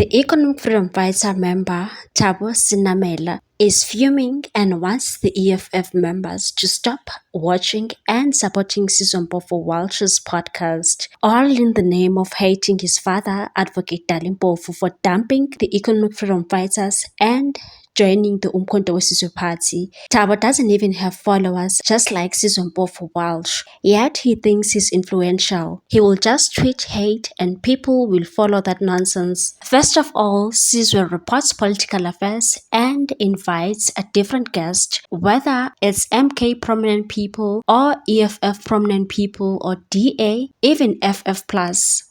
The Economic Freedom Fighter member, Thabo Sinamela, is fuming and wants the EFF members to stop watching and supporting Sizwe Mpofu Walsh's podcast, all in the name of hating his father, Advocate Mpofu, for dumping the Economic Freedom Fighters and joining the Umkhonto weSizwe party. Thabo doesn't even have followers, just like Sizwe Mpofu Walsh, yet he thinks he's influential. He will just tweet hate and people will follow that nonsense. First of all, Sizwe reports political affairs and invites a different guest, whether it's MK prominent people or EFF prominent people or DA, even FF+,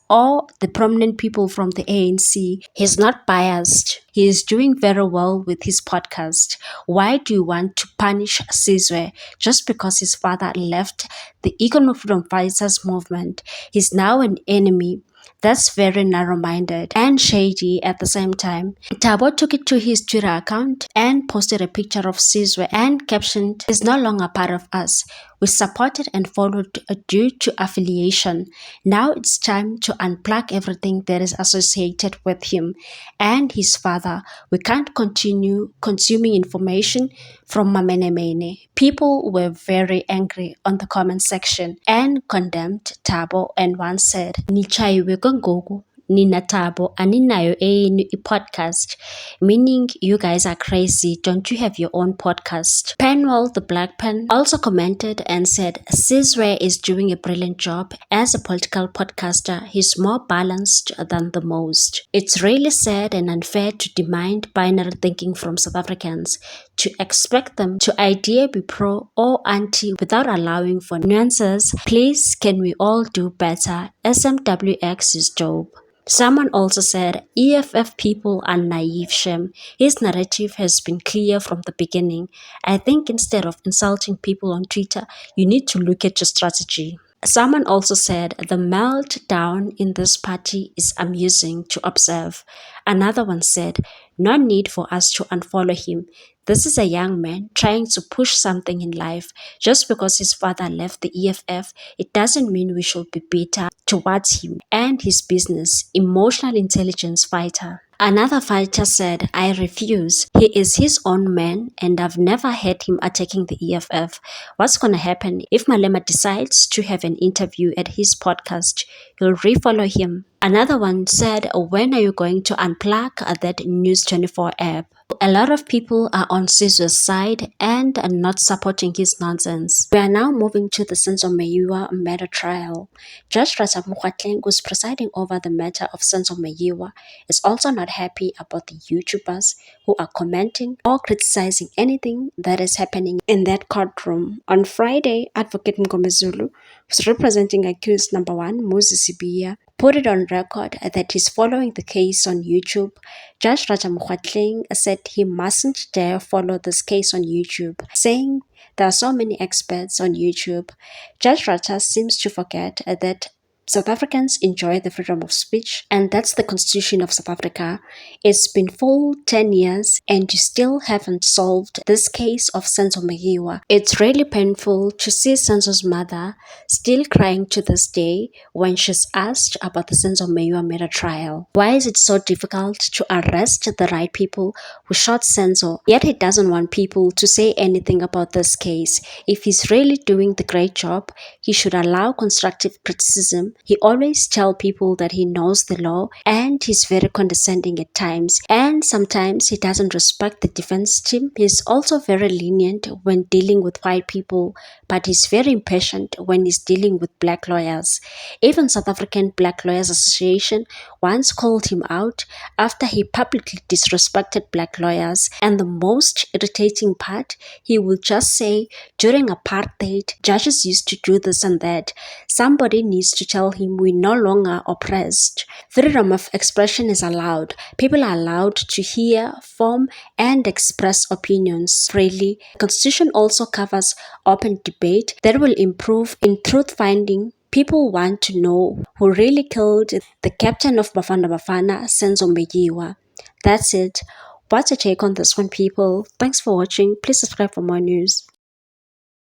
or the prominent people from the ANC. He's not biased. He is doing very well with his podcast. Why do you want to punish Sizwe just because his father left the Economic Freedom Fighters movement? He's now an enemy. That's very narrow-minded and shady at the same time. Thabo took it to his Twitter account and posted a picture of Sizwe and captioned, "He's no longer part of us. We supported and followed due to affiliation. Now it's time to unplug everything that is associated with him and his father. We can't continue consuming information from Mamenemene." People were very angry on the comment section and condemned Thabo, and one said, "Nichaiwe ngoku. Nina Thabo aninayo eyenu podcast," meaning you guys are crazy. Don't you have your own podcast? Penwell the Black Pen also commented and said, "Sizwe is doing a brilliant job as a political podcaster. He's more balanced than the most. It's really sad and unfair to demand binary thinking from South Africans, to expect them to either be pro or anti without allowing for nuances. Please, can we all do better? SMWX is dope." Someone also said, "EFF people are naive, Shem. His narrative has been clear from the beginning. I think instead of insulting people on Twitter, you need to look at your strategy." Someone also said, "The meltdown in this party is amusing to observe." Another one said, "No need for us to unfollow him. This is a young man trying to push something in life. Just because his father left the EFF, it doesn't mean we should be bitter towards him and his business. Emotional intelligence fighter." Another fighter said, "I refuse. He is his own man and I've never heard him attacking the EFF. What's gonna happen if Malema decides to have an interview at his podcast? He'll refollow him." Another one said, "When are you going to unplug that News 24 app?" A lot of people are on Sizwe's side and are not supporting his nonsense. We are now moving to the Sizwe Mpofu matter trial. Judge Ratha, who's presiding over the matter of Sizwe Mpofu, is also not happy about the YouTubers who are commenting or criticizing anything that is happening in that courtroom. On Friday, Advocate Mngomezulu, who's representing accused number 1, Moses Sibiya, put it on record that he's following the case on YouTube. Judge Ratha said he mustn't dare follow this case on YouTube, saying there are so many experts on YouTube. Judge Ratha seems to forget that South Africans enjoy the freedom of speech, and that's the Constitution of South Africa. It's been full 10 years and you still haven't solved this case of Sizwe Mpofu. It's really painful to see Sizwe's mother still crying to this day when she's asked about the Sizwe Mpofu murder trial. Why is it so difficult to arrest the right people who shot Sizwe, yet he doesn't want people to say anything about this case? If he's really doing the great job, he should allow constructive criticism. He always tells people that he knows the law and he's very condescending at times, and sometimes he doesn't respect the defense team. He's also very lenient when dealing with white people, but he's very impatient when he's dealing with black lawyers. Even South African Black Lawyers Association once called him out after he publicly disrespected black lawyers, and the most irritating part, he will just say, "During apartheid, judges used to do this and that." Somebody needs to tell him we're no longer oppressed. Freedom of expression is allowed. People are allowed to hear, form, and express opinions freely. The Constitution also covers open debate that will improve in truth-finding. People want to know who really killed the captain of Bafana Bafana, Sizwe Mpofu. That's it. What's your take on this one, people? Thanks for watching. Please subscribe for more news.